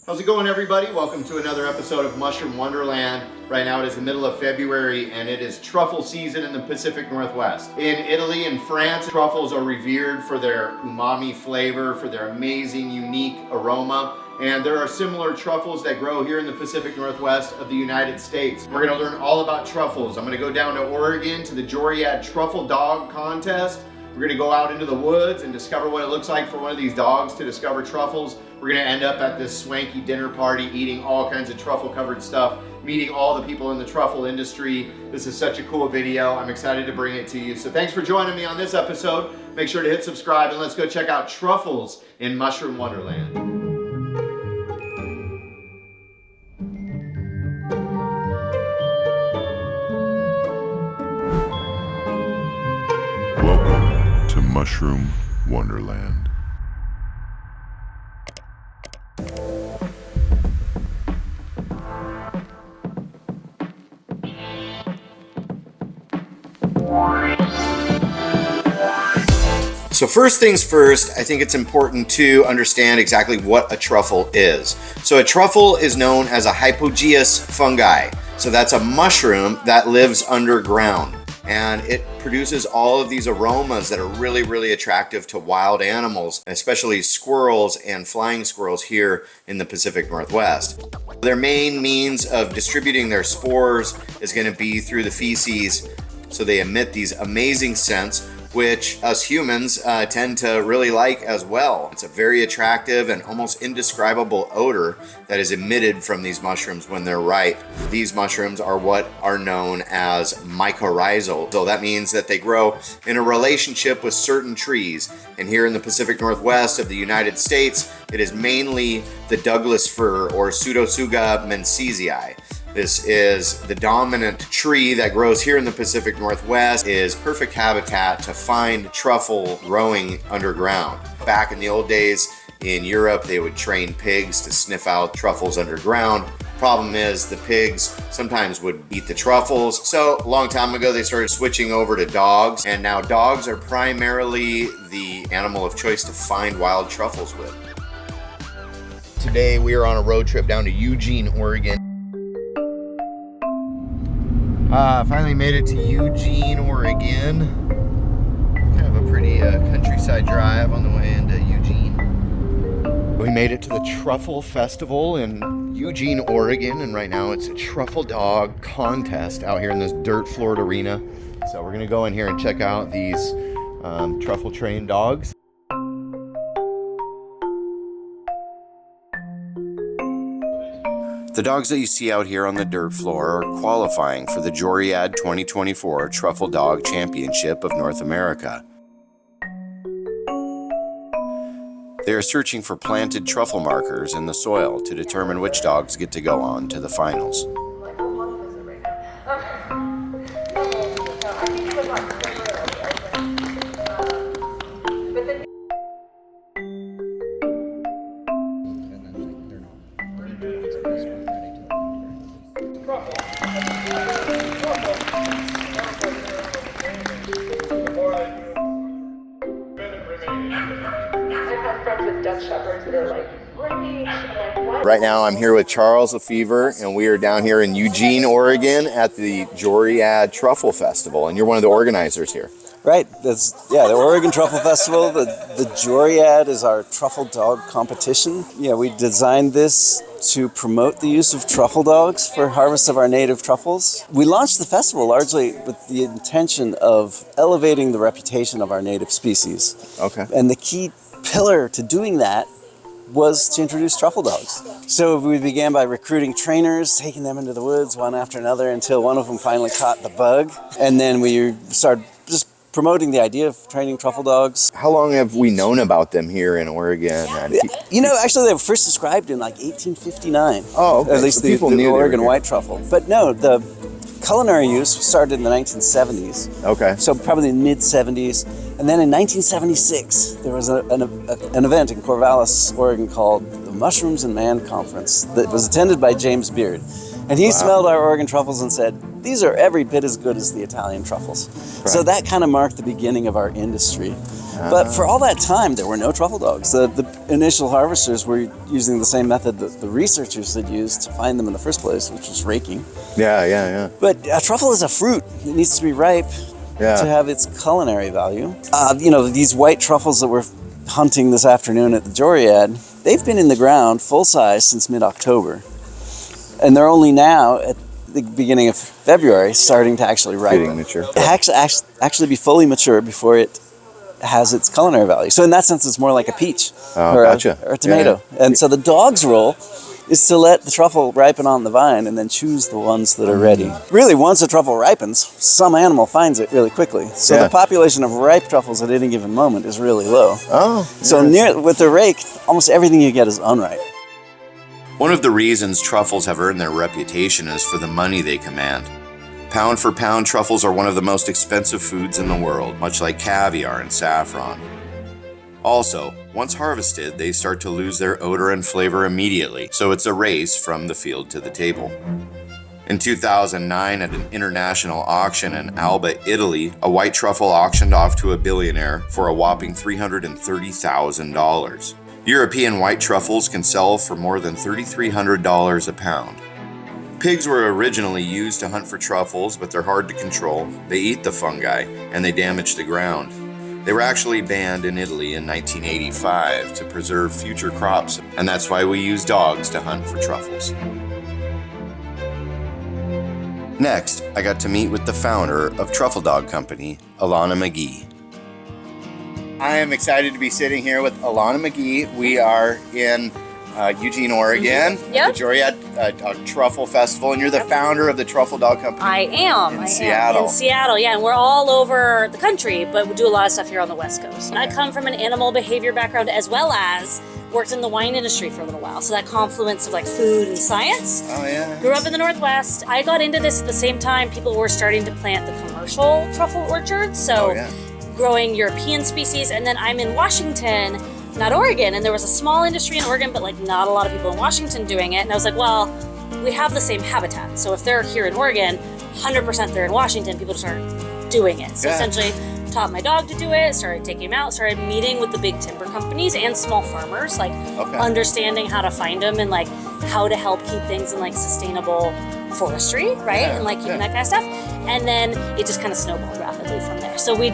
How's it going, everybody? Welcome to another episode of Mushroom Wonderland. Right now it is the middle of February and it is truffle season in the Pacific Northwest. In Italy and France, truffles are revered for their umami flavor, for their amazing, unique aroma. And there are similar truffles that grow here in the Pacific Northwest of the United States. We're gonna learn all about truffles. I'm gonna go down to Oregon to the Joriad Truffle Dog Contest. We're gonna go out into the woods and discover what it looks like for one of these dogs to discover truffles. We're gonna end up at this swanky dinner party eating all kinds of truffle covered stuff, meeting all the people in the truffle industry. This is such a cool video. I'm excited to bring it to you. So thanks for joining me on this episode. Make sure to hit subscribe and let's go check out truffles in Mushroom Wonderland. Welcome to Mushroom Wonderland. So first things first, I think it's important to understand exactly what a truffle is. So a truffle is known as a hypogeous fungi. So that's a mushroom that lives underground. And it produces all of these aromas that are really, really attractive to wild animals, especially squirrels and flying squirrels here in the Pacific Northwest. Their main means of distributing their spores is going to be through the feces. So they emit these amazing scents, which us humans tend to really like as well. It's a very attractive and almost indescribable odor that is emitted from these mushrooms when they're ripe. These mushrooms are what are known as mycorrhizae. So that means that they grow in a relationship with certain trees. And here in the Pacific Northwest of the United States, it is mainly the Douglas fir or Pseudotsuga menziesii. This is the dominant tree that grows here in the Pacific Northwest, is perfect habitat to find truffle growing underground. Back in the old days in Europe, they would train pigs to sniff out truffles underground. Problem is the pigs sometimes would eat the truffles. So a long time ago, they started switching over to dogs. And now dogs are primarily the animal of choice to find wild truffles with. Today, we are on a road trip down to Eugene, Oregon. Finally made it to Eugene, Oregon. Kind of a pretty countryside drive on the way into Eugene. We made it to the Truffle Festival in Eugene, Oregon, and right now it's a Truffle Dog Contest out here in this dirt-floored arena. So we're gonna go in here and check out these truffle-trained dogs. The dogs that you see out here on the dirt floor are qualifying for the Joriad 2024 Truffle Dog Championship of North America. They are searching for planted truffle markers in the soil to determine which dogs get to go on to the finals. Right now I'm here with Charles Lefevre and we are down here in Eugene, Oregon at the Joriad Truffle Festival, and you're one of the organizers here. Right, the Oregon Truffle Festival. The Joriad is our truffle dog competition. Yeah, we designed this to promote the use of truffle dogs for harvest of our native truffles. We launched the festival largely with the intention of elevating the reputation of our native species. Okay. And the key pillar to doing that was to introduce truffle dogs. So we began by recruiting trainers, taking them into the woods one after another until one of them finally caught the bug. And then we started just promoting the idea of training truffle dogs. How long have we known about them here in Oregon? You know, actually they were first described in like 1859. Oh, okay. At least So the people knew Oregon white truffle. But no, the culinary use started in the 1970s. Okay. So probably mid-70s. And then in 1976, there was an event in Corvallis, Oregon called the Mushrooms and Man Conference that was attended by James Beard. And he smelled our Oregon truffles and said, these are every bit as good as the Italian truffles. Right. So that kind of marked the beginning of our industry. But for all that time, there were no truffle dogs. The initial harvesters were using the same method that the researchers had used to find them in the first place, which was raking. Yeah. But a truffle is a fruit. It needs to be ripe to have its culinary value. These white truffles that we're hunting this afternoon at the Joriad, they've been in the ground full size since mid-October. And they're only now, at the beginning of February, starting to actually ripen. Getting mature. Actually be fully mature before it has its culinary value. So in that sense, it's more like a peach or a tomato. Yeah. And so the dog's role is to let the truffle ripen on the vine and then choose the ones that are ready. Really, once a truffle ripens, some animal finds it really quickly. So the population of ripe truffles at any given moment is really low. So with the rake, almost everything you get is unripe. One of the reasons truffles have earned their reputation is for the money they command. Pound for pound, truffles are one of the most expensive foods in the world, much like caviar and saffron. Also, once harvested, they start to lose their odor and flavor immediately, so it's a race from the field to the table. In 2009, at an international auction in Alba, Italy, a white truffle auctioned off to a billionaire for a whopping $330,000. European white truffles can sell for more than $3,300 a pound. Pigs were originally used to hunt for truffles, but they're hard to control. They eat the fungi, and they damage the ground. They were actually banned in Italy in 1985 to preserve future crops, and that's why we use dogs to hunt for truffles. Next, I got to meet with the founder of Truffle Dog Company, Alana McGee. I am excited to be sitting here with Alana McGee. We are in Eugene, Oregon, the Joriad Truffle Festival, and you're the founder of the Truffle Dog Company. I am. In Seattle. In Seattle, yeah, and we're all over the country, but we do a lot of stuff here on the West Coast. I come from an animal behavior background as well as worked in the wine industry for a little while, so that confluence of like food and science. Oh yeah. Grew up in the Northwest. I got into this at the same time people were starting to plant the commercial truffle orchards, so growing European species, and then I'm in Washington, not Oregon, and there was a small industry in Oregon, but like not a lot of people in Washington doing it. And I was like, well, we have the same habitat. So if they're here in Oregon, 100% they're in Washington, people just aren't doing it. So essentially taught my dog to do it, started taking him out, started meeting with the big timber companies and small farmers, like understanding how to find them and like how to help keep things in like sustainable forestry, right? And like keeping that kind of stuff. And then it just kind of snowballed rapidly from there. So we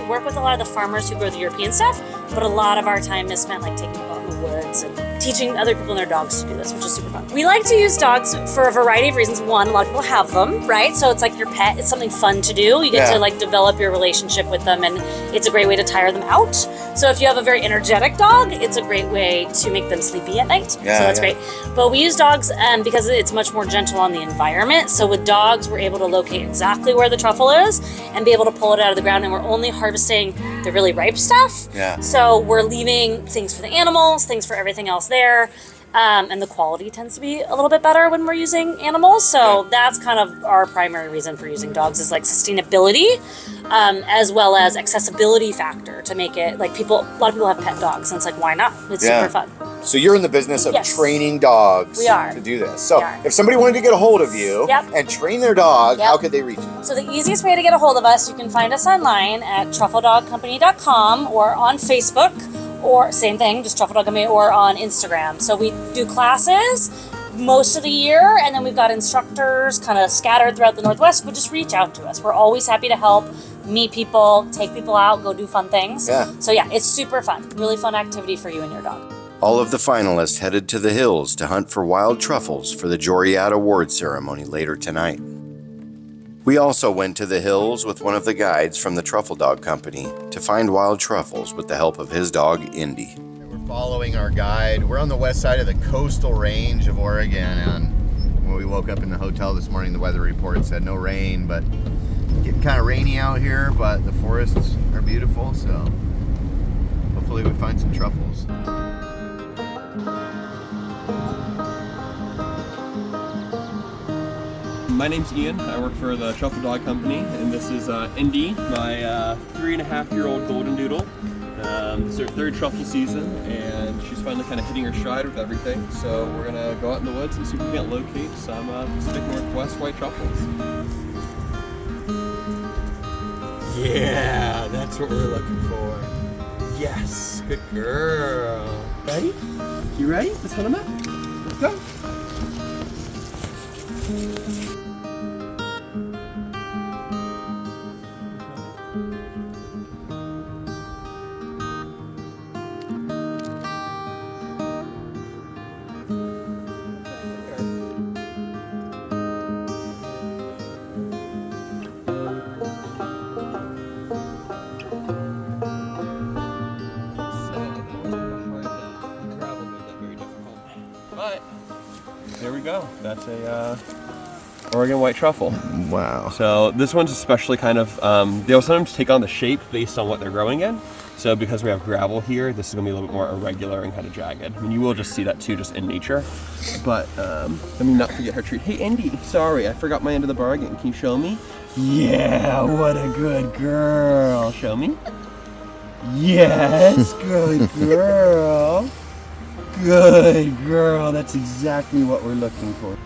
work with a lot of the farmers who grow the European stuff, but a lot of our time is spent like taking them out in the woods and teaching other people and their dogs to do this, which is super fun. We like to use dogs for a variety of reasons. One, a lot of people have them, right? So it's like your pet, it's something fun to do. You get to like develop your relationship with them, and it's a great way to tire them out. So if you have a very energetic dog, it's a great way to make them sleepy at night. So that's great. But we use dogs because it's much more gentle on the environment. So with dogs, we're able to locate exactly where the truffle is and be able to pull it out of the ground, and we're only harvesting the really ripe stuff. So we're leaving things for the animals, things for everything else there. And the quality tends to be a little bit better when we're using animals. So that's kind of our primary reason for using dogs is like sustainability, as well as accessibility factor to make it like a lot of people have pet dogs, and it's like, why not? It's super fun. So you're in the business of training dogs to do this. So if somebody wanted to get a hold of you and train their dog, how could they reach you? So the easiest way to get a hold of us, you can find us online at truffledogcompany.com or on Facebook, or same thing, just Truffle Dog Company, or on Instagram. So we do classes most of the year, and then we've got instructors kind of scattered throughout the Northwest, but just reach out to us. We're always happy to help, meet people, take people out, go do fun things. So yeah, it's super fun. Really fun activity for you and your dog. All of the finalists headed to the hills to hunt for wild truffles for the Joriad Award ceremony later tonight. We also went to the hills with one of the guides from the Truffle Dog Company to find wild truffles with the help of his dog, Indy. We're following our guide. We're on the west side of the coastal range of Oregon, and when we woke up in the hotel this morning, the weather report said no rain, but getting kind of rainy out here, but the forests are beautiful, so hopefully we find some truffles. My name's Ian. I work for the Truffle Dog Company, and this is Indy, my 3.5-year-old golden doodle. It's her third truffle season, and she's finally kind of hitting her stride with everything. So we're gonna go out in the woods and see if we can't locate some Pacific Northwest white truffles. Yeah, that's what we're looking for. Yes, good girl. Ready? You ready? Let's hunt them up. Let's go. But there we go. That's a Oregon white truffle. Wow. So this one's especially kind of, they'll sometimes take on the shape based on what they're growing in. So because we have gravel here, this is gonna be a little bit more irregular and kind of jagged. I mean, you will just see that too, just in nature. But let me not forget her treat. Hey, Indy, sorry, I forgot my end of the bargain. Can you show me? Yeah, what a good girl. Show me. Yes, good girl. Good girl. That's exactly what we're looking for.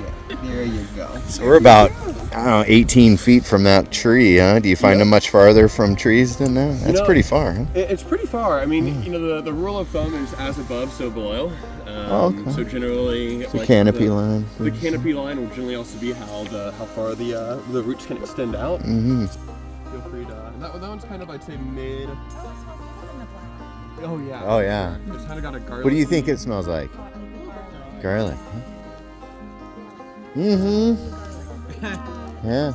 Yeah, there you go. So we're about, I don't know, 18 feet from that tree, huh? Do you find them much farther from trees than that? That's pretty far, huh? It's pretty far. I mean, you know, the rule of thumb is as above, so below. Okay. So generally, The canopy line. The canopy line will generally also be how far the roots can extend out. Mm-hmm. Feel free to. And that one's kind of, I'd say, mid. Oh yeah. Oh yeah. It's kind of got a garlic. What do you think it smells like? Garlic. Huh? Mm-hmm. Yeah.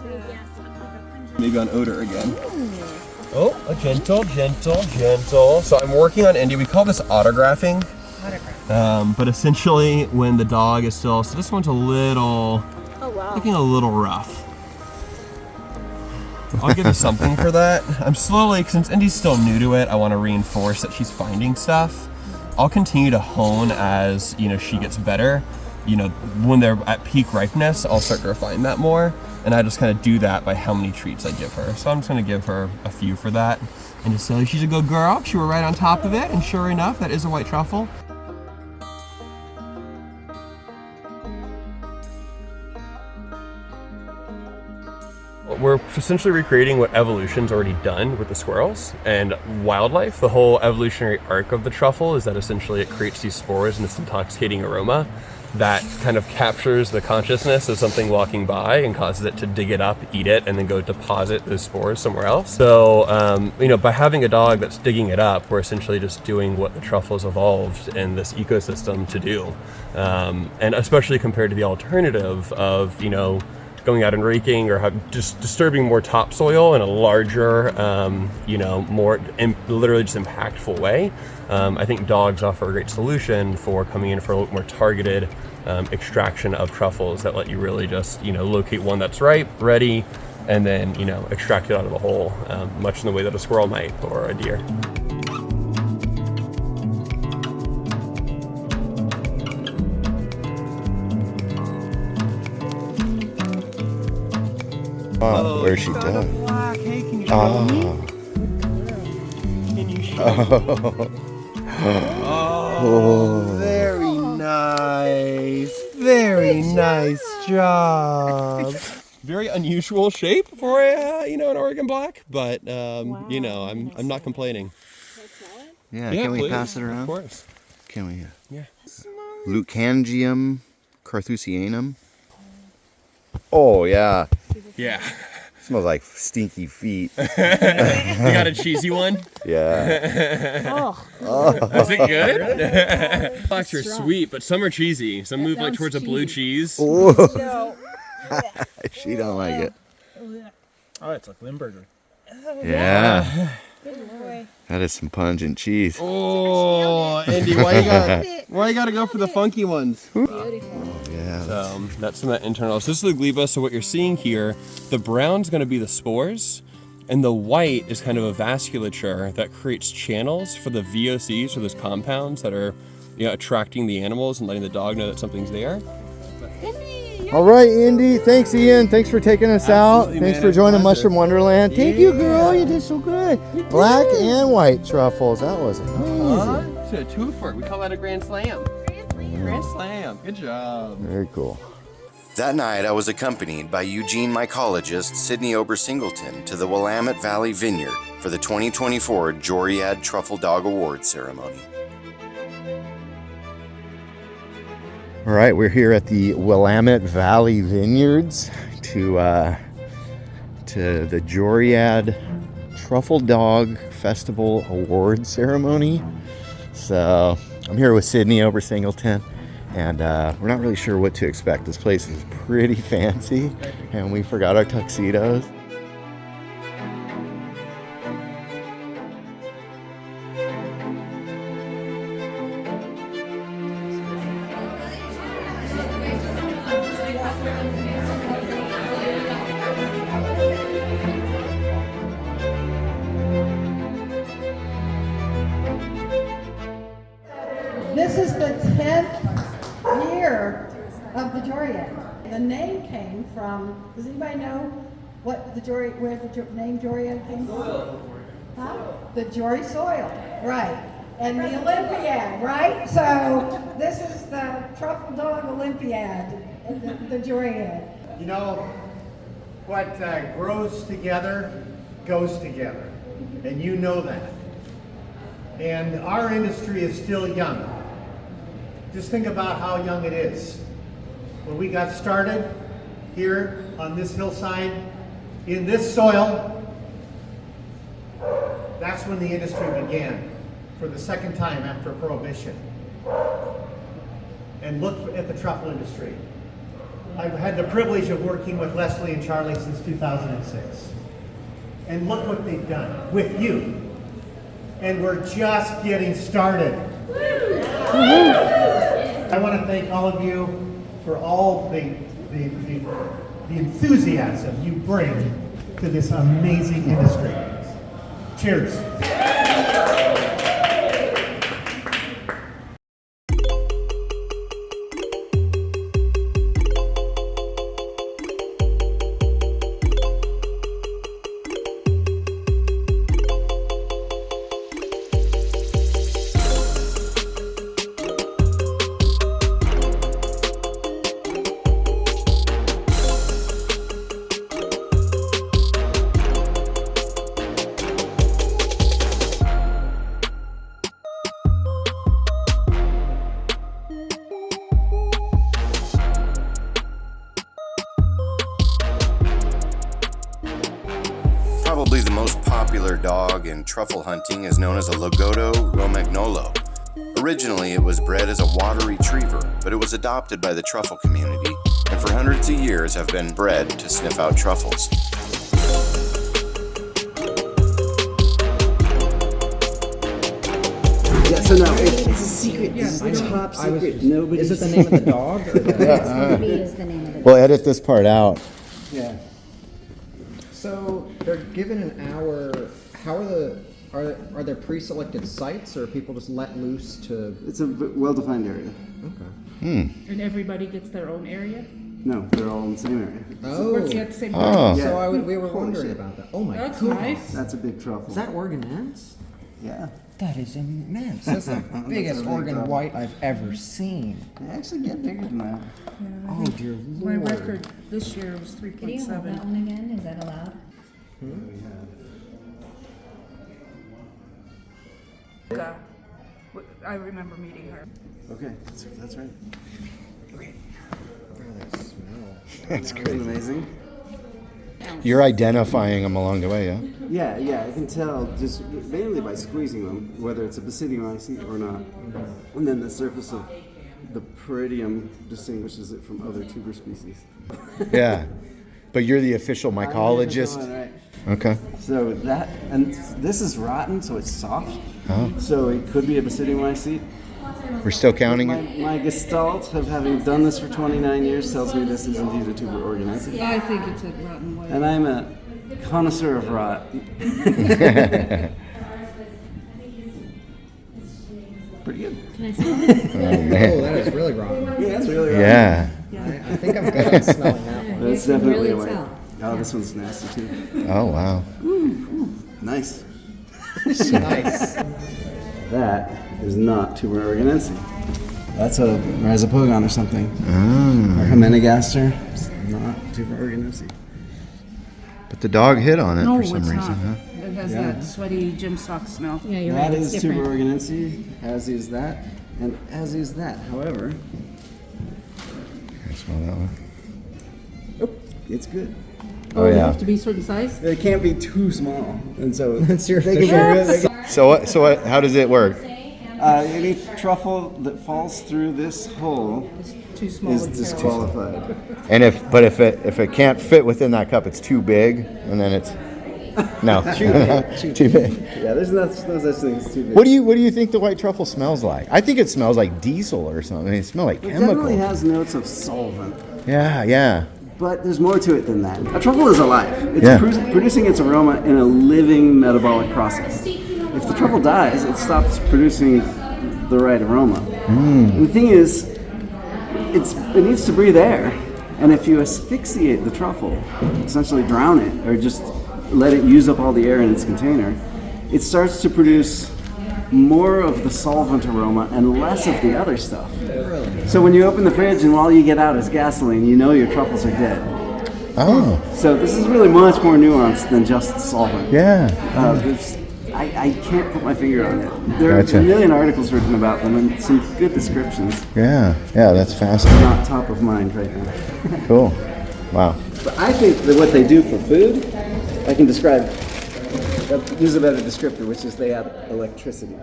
Maybe on odor again. Oh, a gentle. So I'm working on Indy. We call this autographing. But essentially, when the dog is still, so this one's a little, looking a little rough. I'll give you something for that. I'm slowly, since Indy's still new to it, I want to reinforce that she's finding stuff. I'll continue to hone as, you know, she gets better. You know, when they're at peak ripeness, I'll start to refine that more. And I just kind of do that by how many treats I give her. So I'm just going to give her a few for that. And just say, she's a good girl. She were right on top of it. And sure enough, that is a white truffle. We're essentially recreating what evolution's already done with the squirrels and wildlife. The whole evolutionary arc of the truffle is that essentially it creates these spores and this intoxicating aroma that kind of captures the consciousness of something walking by and causes it to dig it up, eat it, and then go deposit those spores somewhere else. So, you know, by having a dog that's digging it up, we're essentially just doing what the truffles evolved in this ecosystem to do. And especially compared to the alternative of, you know, going out and raking or just disturbing more topsoil in a larger, you know, more literally just impactful way. I think dogs offer a great solution for coming in for a little more targeted extraction of truffles that let you really just, you know, locate one that's ripe, ready, and then, you know, extract it out of the hole, much in the way that a squirrel might or a deer. Wow, where's she done? Black. Hey, can you show me? Can you show me? Oh, very nice. Very nice job. Very unusual shape for a, you know, an Oregon black, but you know, I'm not complaining. Yeah, can we pass it around? Of course. Can we? Yeah. Lucangium carthusianum. Oh yeah. Yeah. Smells like stinky feet. You got a cheesy one? Yeah. Is it good? Blacks are sweet, but some are cheesy. Some move like towards a blue cheese. Ooh. She don't like it. Oh, it's like Limburger. Yeah. Good boy. That is some pungent cheese. Oh, Andy, why you gotta go for the funky ones? Beautiful. Yeah. That's some of that internal. So this is the gleba. So what you're seeing here, the brown's going to be the spores, and the white is kind of a vasculature that creates channels for the VOCs, or those compounds that are, you know, attracting the animals and letting the dog know that something's there. All right, Indy. Thanks, Ian. Thanks for taking us Absolutely, out. Thanks man. for joining Pleasure. Mushroom Wonderland. Thank you, girl. You did so good. Black and white truffles. That was amazing. It's a twofer. We call that a grand slam. Grand slam. Good job. Very cool. That night, I was accompanied by Eugene mycologist Sydney Ober-Singleton to the Willamette Valley Vineyard for the 2024 Joriad Truffle Dog Award ceremony. All right, we're here at the Willamette Valley Vineyards to the Joriad Truffle Dog Festival Award ceremony. So I'm here with Sydney Ober-Singleton, and we're not really sure what to expect. This place is pretty fancy, and we forgot our tuxedos. This is the 10th year of the Joriad. The name came from, does anybody know what the Jory, where the name Joriad came from? Soil. Huh? The Jory soil, right. And the Olympiad, right? So this is the Truffle Dog Olympiad, the Joriad. You know, what grows together goes together, and you know that. And our industry is still young. Just think about how young it is. When we got started here on this hillside, in this soil, that's when the industry began for the second time after Prohibition. And look at the truffle industry. I've had the privilege of working with Leslie and Charlie since 2006. And look what they've done with you. And we're just getting started. I want to thank all of you for all the enthusiasm you bring to this amazing industry. Cheers. Probably the most popular dog in truffle hunting is known as a Lagotto romagnolo. Originally, it was bred as a water retriever, but it was adopted by the truffle community, and for hundreds of years have been bred to sniff out truffles. Yeah, so no, it's a secret. This is top secret. Nobody. Is it the name of the dog? Or is the name of the We'll edit this part out. Yeah. So they're given an hour. How are there pre-selected sites, or are people just let loose to? It's a well-defined area. Okay. And everybody gets their own area? No, they're all in the same area. Oh. Works at the same Oh. time? Yeah. We were wondering about that. Oh my That's god. nice. That's a big truffle. Is that organ ants? Yeah. That is immense. That's the biggest organ white I've ever seen. They actually get bigger than that. Oh dear My lord. record this year was Can you hold that 3.7. one again? Is that allowed? I remember meeting her. Okay, that's right. Okay. Oh, that smell. That's Isn't it amazing? You're identifying them along the way, yeah? Yeah, I can tell just mainly by squeezing them, whether it's a Basidiomycete or not. And then the surface of the peridium distinguishes it from other tuber species. Yeah. But you're the official mycologist. Right. Okay. So that, and this is rotten, so it's soft. Oh. So it could be a Basidiomycete. We're still counting My, it? my gestalt of having done this for 29 years tells me this is indeed a tuber organacea. I think it's a rotten white. And I'm a connoisseur of rot. Pretty good. Can I smell it? Oh, man. Oh, that is really wrong. Yeah, that's really rotten. Yeah. I think I'm good at smelling that one. That's You can definitely really a white. tell. Oh, this one's nasty too. Oh, wow. Nice. Nice. That is not tuber organacea. That's a rhizopogon or something. Or Hemenigaster. It's not super organocey. But the dog hit on it No, for some it's reason, not. huh? It has that sweaty gym sock smell. Yeah, you're That right. is It's super different. organocey, as is that, and as is that. However, I smell that one. it's good. Oh, yeah. You have to be a certain size? It can't be too small, and so That's your they can be official- really. So what, how does it work? Any truffle that falls through this hole It's too small. is and terrible. disqualified. And if it can't fit within that cup, it's too big, and then it's no Too big. too big. Yeah, there's no such thing as too big. What do you think the white truffle smells like? I think it smells like diesel or something. I mean, it smells like It definitely chemical. has notes of solvent, Yeah. but there's more to it than that. A truffle is alive. It's Yeah. producing its aroma in a living metabolic process. If the truffle dies, it stops producing the right aroma. And the thing is, it needs to breathe air. And if you asphyxiate the truffle, essentially drown it, or just let it use up all the air in its container, it starts to produce more of the solvent aroma and less of the other stuff. So when you open the fridge and all you get out is gasoline, you know your truffles are dead. Oh. So this is really much more nuanced than just solvent. Yeah. I can't put my finger on it. There are Gotcha. a million articles written about them and some good descriptions. Yeah. That's fascinating. Not top of mind right now. Cool. Wow. But I think that what they do for food, I can describe, use a better descriptor, which is they add electricity.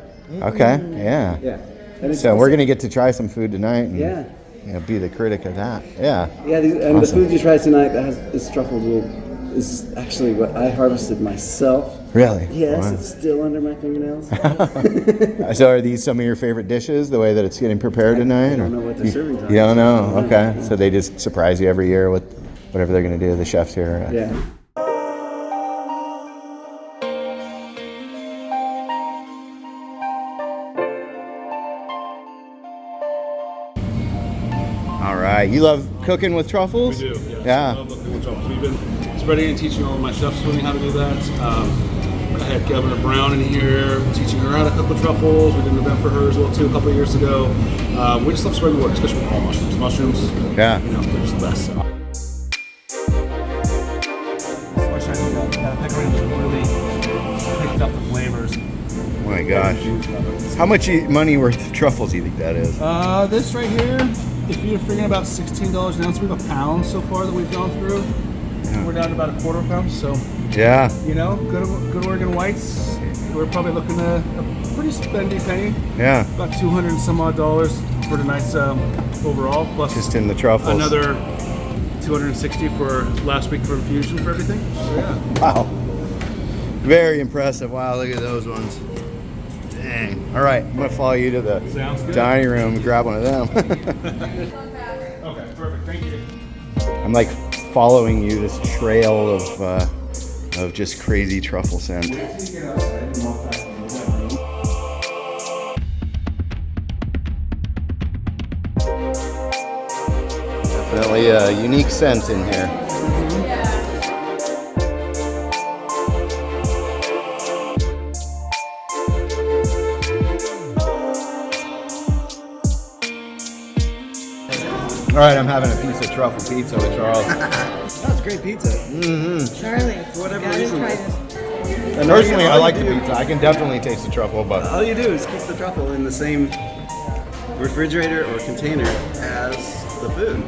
Okay. Yeah. Yeah. And it's So we're gonna get to try some food tonight. And, Yeah. be the critic of that. Yeah. Yeah, and Awesome. the food you try tonight that has this truffle is actually what I harvested myself. Really? Yes, Wow. it's still under my fingernails. So are these some of your favorite dishes, the way that it's getting prepared tonight? I don't or- know what they're serving tonight. You don't know? Okay. So they just surprise you every year with whatever they're going to do, the chefs here. Yeah. All right. You love cooking with truffles? We do, yes. Yeah. I love looking at truffles. We've been spreading and teaching all of my chefs learning how to do that. I had Governor Brown in here teaching her how to cook with truffles. We did an event for her as well too a couple of years ago. We just love spreading the word, especially with all mushrooms. Mushrooms, Yeah. they're just the best. So. Pepperoni really picked up the flavors. Oh my gosh. How much money worth of truffles do you think that is? This right here, if you're figuring about $16 an ounce, we have a pound so far that we've gone through. We're down to about a quarter pound, so Yeah. good Oregon whites. We're probably looking at a pretty spendy penny. Yeah. About 200 and some odd dollars for tonight's overall, plus Just in the truffles. another 260 for last week for infusion for everything. So yeah. Wow. Very impressive. Wow, look at those ones. Dang. All right, I'm going to follow you to the Sounds good. dining room and grab one of them. Okay, perfect. Thank you. I'm like following you this trail of just crazy truffle scent. Definitely a unique scent in here. All right, I'm having a piece of truffle pizza with Charles. That's great pizza. Charlie, For whatever gotta reason. try this. Personally, I like the pizza. I can definitely taste the truffle, but All you do is keep the truffle in the same refrigerator or container as the food.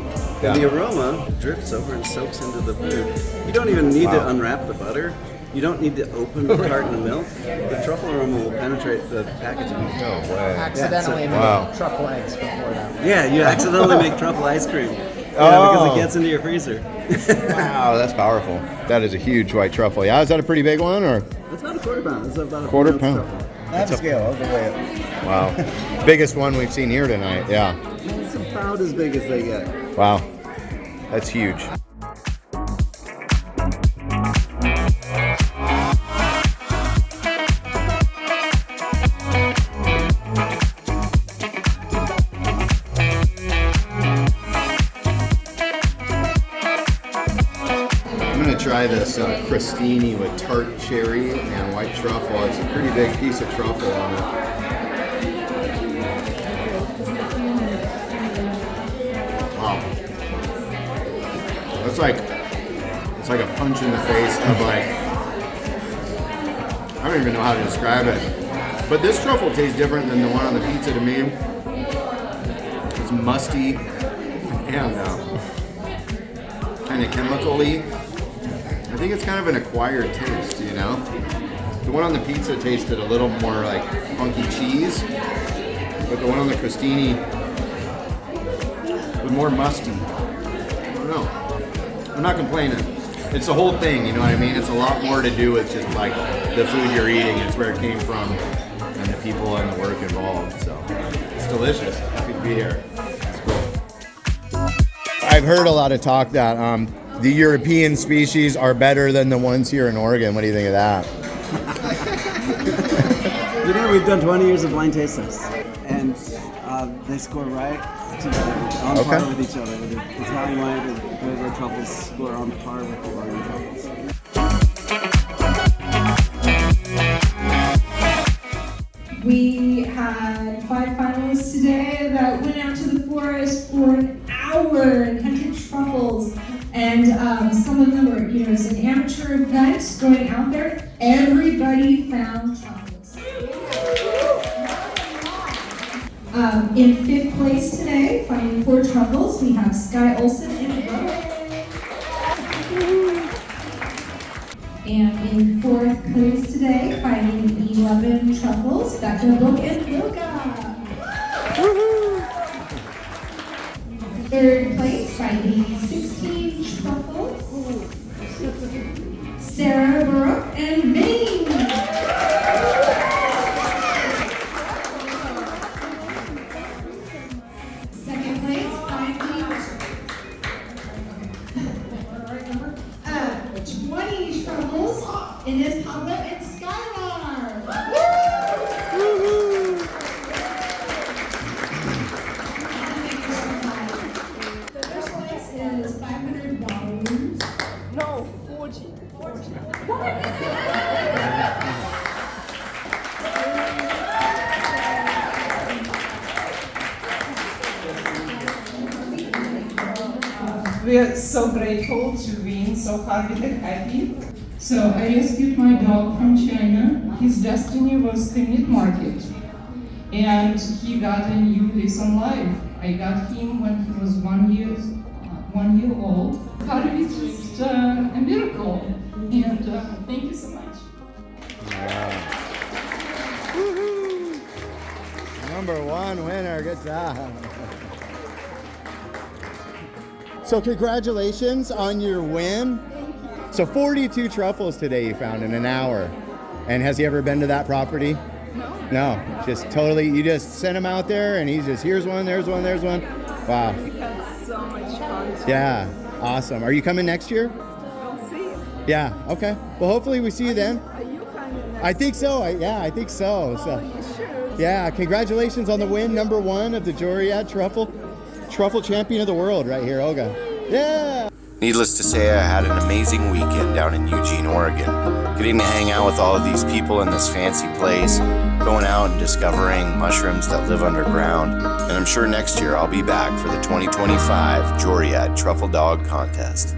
Yeah. And the aroma drifts over and soaks into the food. You don't even need to unwrap the butter. You don't need to open the carton of milk. The truffle aroma will penetrate the packaging. no way. Accidentally made Wow. truffle eggs before that. Yeah, you accidentally make truffle ice cream. Yeah, Oh. because it gets into your freezer. Wow, that's powerful. That is a huge white truffle. Yeah, is that a pretty big one or? It's about a quarter pound. It's about a Quarter ounce pound. truffle. I have a scale. I'll go weigh it. Wow. Biggest one we've seen here tonight. Yeah. It's about as big as they get. Wow. That's huge. I'm gonna try this crostini with tart cherry and white truffle. It's a pretty big piece of truffle on it. It's like a punch in the face of like, I don't even know how to describe it. But this truffle tastes different than the one on the pizza to me. It's musty and kind of chemical-y. I think it's kind of an acquired taste, you know? The one on the pizza tasted a little more like funky cheese, but the one on the crostini was more musty. I don't know. I'm not complaining. It's the whole thing, you know what I mean? It's a lot more to do with just like the food you're eating. It's where it came from and the people and the work involved. So it's delicious. Happy to be here. It's cool. I've heard a lot of talk that the European species are better than the ones here in Oregon. What do you think of that? You know, we've done 20 years of blind taste tests, and they score right together, on par with each other. The Italian white and the red truffles score on par with the Oregon truffles. We had 5 finalists today that went out to the forest for an hour and hunted truffles. And some of them were, you know, it's an amateur event going out there. Everybody found truffles. In 5th place today, finding 4 truffles, we have Sky Olson and Brooke. And in 4th place today, finding 11 truffles, Becca, Book, and Luca. 3rd place, finding 16 truffles, Sarah, Baruch, and Vane. 2nd place, finding 20 truffles, Ines, Pablo, and Skylar. The first place is $500. No, 40. We are so grateful to win so hard and happy. So I rescued my dog from China. His destiny was the meat market. And he got a new lease on life. I got him when he was 1 year old. Harvey is just a miracle. And thank you so much. Number 1 winner, good job. So congratulations on your win. So 42 truffles today you found in an hour. And has he ever been to that property? No, just totally, you just sent him out there and he's just, here's one, there's one, there's one. Wow. We had so much fun. Yeah, awesome. Are you coming next year? We'll see. Yeah, okay. Well, hopefully we see you then. Are you coming next? I think so, I think so. Oh, you should. Yeah, congratulations on the win, number 1 of the Joriad Truffle Champion of the World right here, Olga. Yeah! Needless to say, I had an amazing weekend down in Eugene, Oregon. Getting to hang out with all of these people in this fancy place, going out and discovering mushrooms that live underground. And I'm sure next year I'll be back for the 2025 Joriad Truffle Dog Contest.